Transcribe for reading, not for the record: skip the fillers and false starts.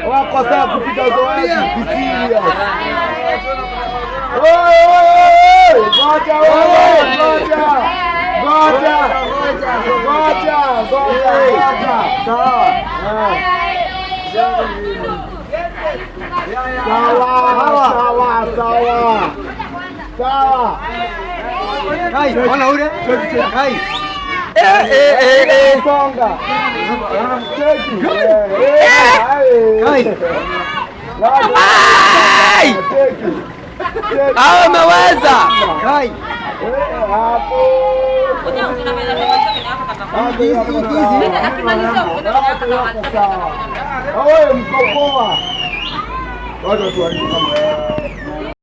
wakosa kupiga zoezi kisiri. Sawa. Kai, wana ule? Kai. Songa. Cheki. Kai. Hao umeweza. Kai. Hapo. Wewe mkopoa. Watu